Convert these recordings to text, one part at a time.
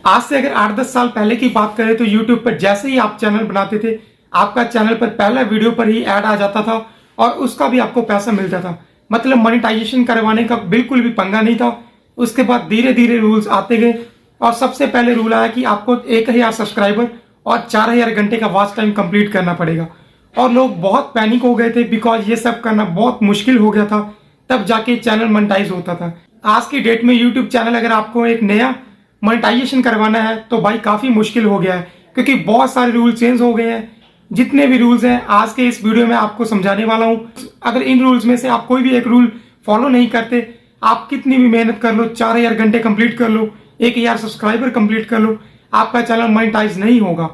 आज से अगर 8-10 साल पहले की बात करें तो YouTube पर जैसे ही आप चैनल बनाते थे, आपका चैनल पर पहला वीडियो पर ही ऐड आ जाता था और उसका भी आपको पैसा मिलता था। मतलब मोनेटाइजेशन करवाने का बिल्कुल भी पंगा नहीं था। उसके बाद धीरे धीरे रूल्स आते गए और सबसे पहले रूल आया कि आपको 1000 सब्सक्राइबर और 4000 घंटे का वॉच टाइम कंप्लीट करना पड़ेगा। और लोग बहुत पैनिक हो गए थे बिकॉज ये सब करना बहुत मुश्किल हो गया था, तब जाके चैनल मोनेटाइज होता था। आज की डेट में यूट्यूब चैनल अगर आपको एक नया मोनेटाइजेशन करवाना है तो भाई काफ़ी मुश्किल हो गया है, क्योंकि बहुत सारे रूल चेंज हो गए हैं। जितने भी रूल्स हैं आज के इस वीडियो में आपको समझाने वाला हूं। अगर इन रूल्स में से आप कोई भी एक रूल फॉलो नहीं करते, आप कितनी भी मेहनत कर लो, 4000 घंटे कंप्लीट कर लो, 1000 सब्सक्राइबर कंप्लीट कर लो, आपका चैनल मोनेटाइज नहीं होगा।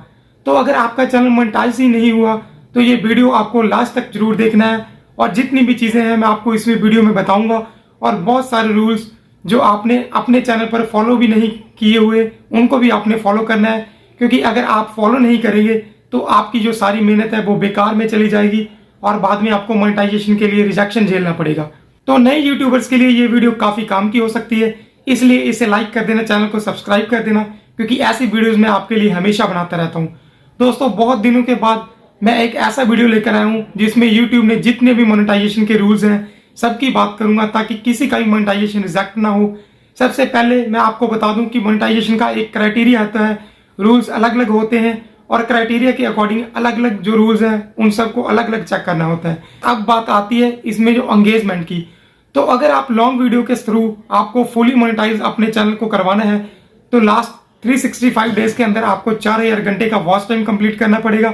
तो अगर आपका चैनल मोनेटाइज ही नहीं हुआ तो ये वीडियो आपको लास्ट तक जरूर देखना है। और जितनी भी चीज़ें हैं मैं आपको इस वीडियो में बताऊंगा, और बहुत सारे रूल्स जो आपने अपने चैनल पर फॉलो भी नहीं किए हुए उनको भी आपने फॉलो करना है, क्योंकि अगर आप फॉलो नहीं करेंगे तो आपकी जो सारी मेहनत है वो बेकार में चली जाएगी और बाद में आपको मोनेटाइजेशन के लिए रिजेक्शन झेलना पड़ेगा। तो नए यूट्यूबर्स के लिए ये वीडियो काफ़ी काम की हो सकती है, इसलिए इसे लाइक कर देना, चैनल को सब्सक्राइब कर देना, क्योंकि ऐसी वीडियोज़ मैं आपके लिए हमेशा बनाता रहता हूँ। दोस्तों, बहुत दिनों के बाद मैं एक ऐसा वीडियो लेकर आया हूँ जिसमें यूट्यूब ने जितने भी मोनेटाइजेशन के रूल्स हैं सबकी बात करूंगा, ताकि किसी का भी मोनेटाइजेशन रिजेक्ट ना हो। सबसे पहले मैं आपको बता दूं कि मोनेटाइजेशन का एक क्राइटेरिया आता है। रूल्स अलग अलग होते हैं और क्राइटेरिया के अकॉर्डिंग अलग अलग जो रूल्स हैं उन सबको अलग अलग चेक करना होता है। अब बात आती है इसमें जो एंगेजमेंट की। तो अगर आप लॉन्ग वीडियो के थ्रू आपको फुली मोनेटाइज अपने चैनल को करवाना है तो लास्ट 365 डेज के अंदर आपको 4000 घंटे का वॉच टाइम कंप्लीट करना पड़ेगा।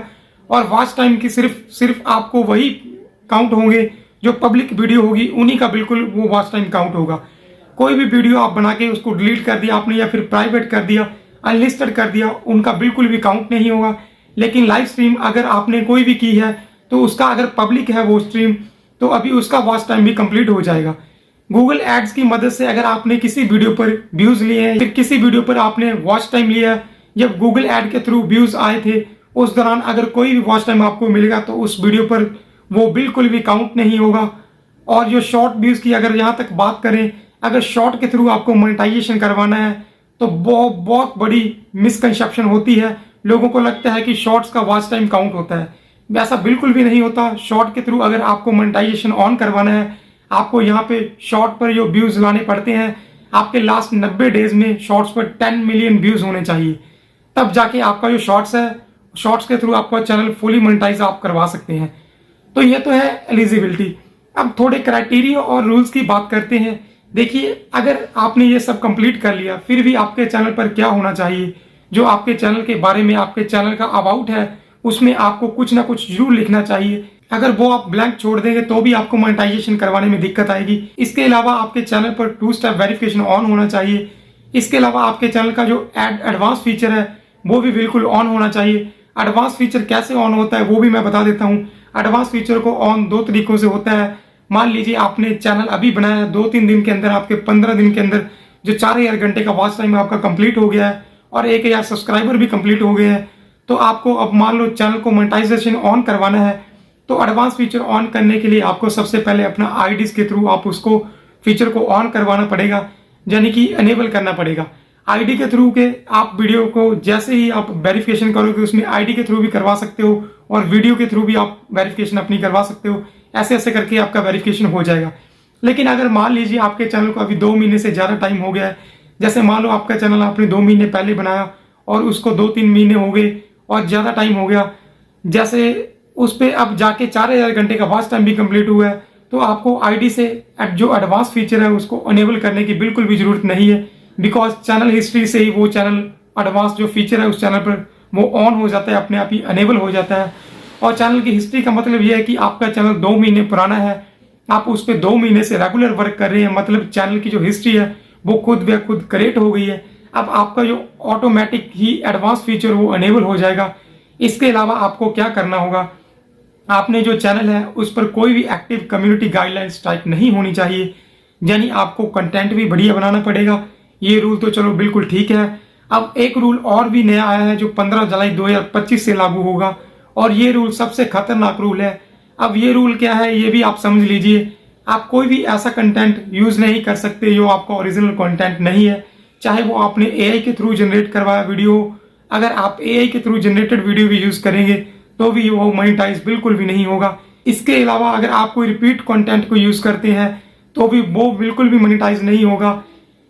और वॉच टाइम की सिर्फ आपको वही काउंट होंगे जो पब्लिक वीडियो होगी, उन्हीं का बिल्कुल वो वॉच टाइम काउंट होगा। कोई भी वीडियो आप बना के उसको डिलीट कर दिया आपने या फिर प्राइवेट कर दिया, अनलिस्टेड कर दिया, उनका बिल्कुल भी काउंट नहीं होगा। लेकिन लाइव स्ट्रीम अगर आपने कोई भी की है तो उसका अगर पब्लिक है वो स्ट्रीम, तो अभी उसका वॉच टाइम भी कंप्लीट हो जाएगा। गूगल एड्स की मदद से अगर आपने किसी वीडियो पर व्यूज लिए हैं, फिर किसी वीडियो पर आपने वॉच टाइम लिया, जब गूगल एड के थ्रू व्यूज आए थे उस दौरान अगर कोई भी वॉच टाइम आपको मिलेगा तो उस वीडियो पर वो बिल्कुल भी काउंट नहीं होगा। और जो शॉर्ट व्यूज की अगर यहाँ तक बात करें, अगर शॉर्ट के थ्रू आपको मोनेटाइजेशन करवाना है तो बहुत बड़ी मिसकंसेप्शन होती है। लोगों को लगता है कि शॉर्ट्स का वॉच टाइम काउंट होता है, वैसा बिल्कुल भी नहीं होता। शॉर्ट के थ्रू अगर आपको मोनेटाइजेशन ऑन करवाना है, आपको यहाँ पे शॉर्ट पर जो व्यूज लाने पड़ते हैं, आपके लास्ट 90 डेज में शॉर्ट्स पर 10 मिलियन व्यूज होने चाहिए, तब जाके आपका जो शॉर्ट्स है, शॉर्ट्स के थ्रू आपका चैनल फुली मोनेटाइज आप करवा सकते हैं। तो ये तो है एलिजिबिलिटी। अब थोड़े क्राइटेरिया और रूल्स की बात करते हैं। देखिए, अगर आपने ये सब कंप्लीट कर लिया फिर भी आपके चैनल पर क्या होना चाहिए, जो आपके चैनल के बारे में, आपके चैनल का अबाउट है उसमें आपको कुछ ना कुछ जरूर लिखना चाहिए। अगर वो आप ब्लैंक छोड़ देंगे तो भी आपको मोनेटाइजेशन करवाने में दिक्कत आएगी। इसके अलावा आपके चैनल पर 2 स्टेप वेरिफिकेशन ऑन होना चाहिए। इसके अलावा आपके चैनल का जो एडवांस फीचर है वो भी बिल्कुल ऑन होना चाहिए। एडवांस फीचर कैसे ऑन होता है वो भी मैं बता देता हूँ। एडवांस फीचर को ऑन 2 तरीकों से होता है। मान लीजिए आपने चैनल अभी बनाया है, 2-3 दिन के अंदर, आपके 15 दिन के अंदर जो 4000 घंटे का वॉच टाइम आपका कंप्लीट हो गया है और 1000 सब्सक्राइबर भी कंप्लीट हो गए हैं, तो आपको अब मान लो चैनल को मोनेटाइजेशन ऑन करवाना है। तो एडवांस फीचर ऑन करने के लिए आपको सबसे पहले अपना आईडीज के थ्रू आप उसको फीचर को ऑन करवाना पड़ेगा, यानी कि अनेबल करना पड़ेगा। आईडी के थ्रू के आप वीडियो को जैसे ही आप वेरिफिकेशन करोगे उसमें आईडी के थ्रू भी करवा सकते हो और वीडियो के थ्रू भी आप वेरिफिकेशन अपनी करवा सकते हो। ऐसे ऐसे करके आपका वेरिफिकेशन हो जाएगा। लेकिन अगर मान लीजिए आपके चैनल को अभी 2 महीने से ज़्यादा टाइम हो गया है, जैसे मान लो आपका चैनल आपने 2 महीने पहले बनाया और उसको 2-3 महीने हो गए और ज़्यादा टाइम हो गया, जैसे उस पर अब जाके 4000 घंटे का वॉच टाइम भी कंप्लीट हुआ है, तो आपको आईडी से जो एडवांस फीचर है उसको अनेबल करने की बिल्कुल भी जरूरत नहीं है, बिकॉज चैनल हिस्ट्री से ही वो चैनल एडवांस जो फीचर है उस चैनल पर वो ऑन हो जाता है, अपने आप ही अनेबल हो जाता है। और चैनल की हिस्ट्री का मतलब ये है कि आपका चैनल 2 महीने पुराना है, आप उस पर 2 महीने से रेगुलर वर्क कर रहे हैं, मतलब चैनल की जो हिस्ट्री है वो खुद ब खुद क्रिएट हो गई है। अब आपका जो ऑटोमेटिक ही एडवांस फीचर वो अनेबल हो जाएगा। इसके अलावा आपको क्या करना होगा, आपने जो चैनल है उस पर कोई भी एक्टिव कम्युनिटी गाइडलाइंस टाइप नहीं होनी चाहिए, यानी आपको कंटेंट भी बढ़िया बनाना पड़ेगा। ये रूल तो चलो बिल्कुल ठीक है। अब एक रूल और भी नया आया है जो 15 जुलाई 2025 से लागू होगा, और ये रूल सबसे खतरनाक रूल है। अब ये रूल क्या है ये भी आप समझ लीजिए। आप कोई भी ऐसा कंटेंट यूज नहीं कर सकते जो आपका ओरिजिनल कंटेंट नहीं है, चाहे वो आपने एआई के थ्रू जनरेट करवाया वीडियो हो। अगर आप एआई के थ्रू जनरेटेड वीडियो भी यूज करेंगे तो भी वो मोनेटाइज बिल्कुल भी नहीं होगा। इसके अलावा अगर आप कोई रिपीट कंटेंट को यूज करते हैं तो भी वो बिल्कुल भी मोनेटाइज नहीं होगा।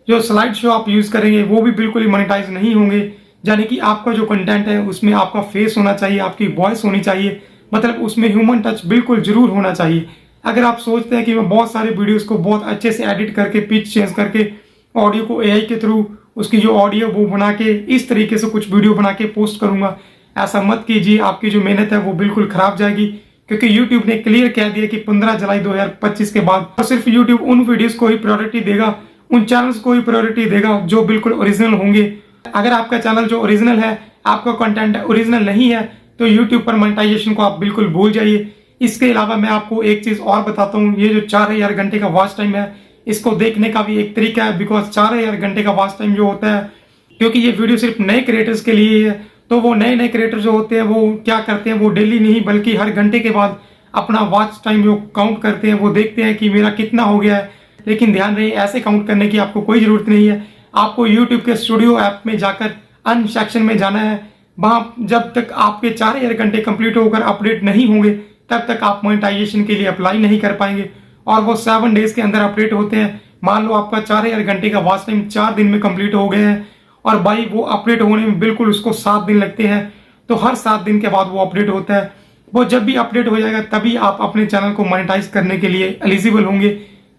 जो स्लाइड शो आप यूज करेंगे वो भी बिल्कुल ही मोनेटाइज नहीं होंगे। यानी कि आपका जो कंटेंट है उसमें आपका फेस होना चाहिए, आपकी वॉइस होनी चाहिए, मतलब उसमें ह्यूमन टच बिल्कुल जरूर होना चाहिए। अगर आप सोचते हैं कि मैं बहुत सारे वीडियोस को बहुत अच्छे से एडिट करके पिच चेंज करके ऑडियो को एआई के थ्रू उसकी जो ऑडियो वो बना के इस तरीके से कुछ वीडियो बना के पोस्ट करूंगा, ऐसा मत कीजिए। आपकी जो मेहनत है वो बिल्कुल खराब जाएगी, क्योंकि YouTube ने क्लियर कह दिया कि 15 जुलाई 2025 के बाद तो सिर्फ YouTube उन वीडियोस को ही प्रायोरिटी देगा, उन चैनल्स को ही प्रायोरिटी देगा जो बिल्कुल ओरिजिनल होंगे। अगर आपका चैनल जो ओरिजिनल है, आपका कंटेंट ओरिजिनल नहीं है, तो YouTube पर मोनेटाइजेशन को आप बिल्कुल भूल जाइए। इसके अलावा मैं आपको एक चीज और बताता हूँ, ये जो 4000 घंटे का वॉच टाइम है, इसको देखने का भी एक तरीका है। बिकॉज 4000 घंटे का वॉच टाइम जो होता है, क्योंकि ये वीडियो सिर्फ नए क्रिएटर्स के लिए है, तो वो नए क्रिएटर जो होते हैं वो क्या करते हैं, वो डेली नहीं बल्कि हर घंटे के बाद अपना वॉच टाइम जो काउंट करते हैं, वो देखते हैं कि मेरा कितना हो गया है। लेकिन ध्यान रहे, ऐसे काउंट करने की आपको कोई जरूरत नहीं है। आपको यूट्यूब के स्टूडियो ऐप में जाकर अन सेक्शन में जाना है। वहां जब तक आपके 4000 घंटे कंप्लीट होकर अपडेट नहीं होंगे तब तक आप मोनेटाइजेशन के लिए अप्लाई नहीं कर पाएंगे, और वो 7 डेज के अंदर अपडेट होते हैं। मान लो आपका 4000 घंटे का वॉच टाइम 4 दिन में कंप्लीट हो गए हैं, और भाई वो अपडेट होने में बिल्कुल उसको 7 दिन लगते हैं। तो हर 7 दिन के बाद वो अपडेट होता है। वो जब भी अपडेट हो जाएगा तभी आप अपने चैनल को मोनेटाइज करने के लिए एलिजिबल होंगे।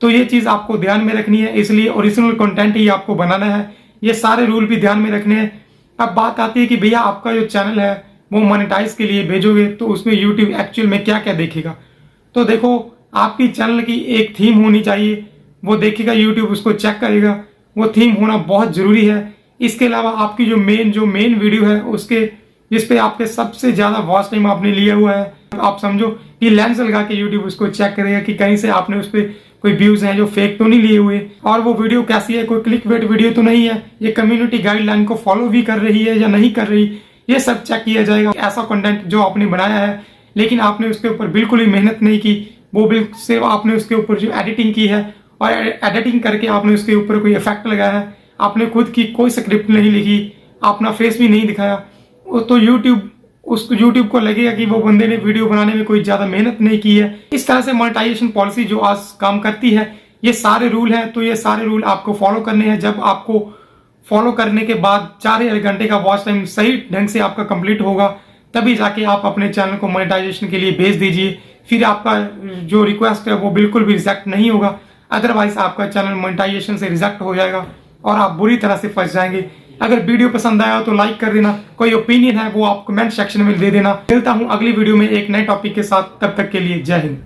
तो ये चीज आपको ध्यान में रखनी है, इसलिए ओरिजिनल कंटेंट ही आपको बनाना है। ये सारे रूल भी ध्यान में रखने हैं। अब बात आती है कि भैया आपका जो चैनल है वो मोनेटाइज के लिए भेजोगे तो उसमें यूट्यूब एक्चुअल में क्या क्या देखेगा। तो देखो, आपकी चैनल की एक थीम होनी चाहिए, वो देखेगा यूट्यूब, उसको चेक करेगा। वो थीम होना बहुत जरूरी है। इसके अलावा आपकी जो मेन वीडियो है उसके जिसपे आपके सबसे ज्यादा वॉच टाइम आपने लिया हुआ है, आप समझो कि लेंस लगा के यूट्यूब उसको चेक करेगा कि कहीं से आपने उस पर कोई व्यूज हैं जो फेक तो नहीं लिए हुए, और वो वीडियो कैसी है, कोई क्लिक बेट वीडियो तो नहीं है, ये कम्युनिटी गाइडलाइन को फॉलो भी कर रही है या नहीं कर रही, ये सब चेक किया जाएगा। ऐसा कंटेंट जो आपने बनाया है लेकिन आपने उसके ऊपर बिल्कुल ही मेहनत नहीं की, वो बिल्कुल सिर्फ आपने उसके ऊपर जो एडिटिंग की है और एडिटिंग करके आपने उसके ऊपर कोई इफेक्ट लगाया है, आपने खुद की कोई स्क्रिप्ट नहीं लिखी, अपना फेस भी नहीं दिखाया, तो यूट्यूब को लगेगा कि वो बंदे ने वीडियो बनाने में कोई ज्यादा मेहनत नहीं की है। इस तरह से मोनेटाइजेशन पॉलिसी जो आज काम करती है, ये सारे रूल हैं। तो ये सारे रूल आपको फॉलो करने हैं। जब आपको फॉलो करने के बाद 4000 घंटे का वॉच टाइम सही ढंग से आपका कंप्लीट होगा, तभी जाके आप अपने चैनल को मोनेटाइजेशन के लिए भेज दीजिए। फिर आपका जो रिक्वेस्ट है वो बिल्कुल भी रिजेक्ट नहीं होगा। अदरवाइज आपका चैनल मोनेटाइजेशन से रिजेक्ट हो जाएगा और आप बुरी तरह से फंस जाएंगे। अगर वीडियो पसंद आया हो तो लाइक कर देना, कोई ओपिनियन है वो आप कमेंट सेक्शन में दे देना। मिलता हूं अगली वीडियो में एक नए टॉपिक के साथ, तब तक के लिए जय हिंद।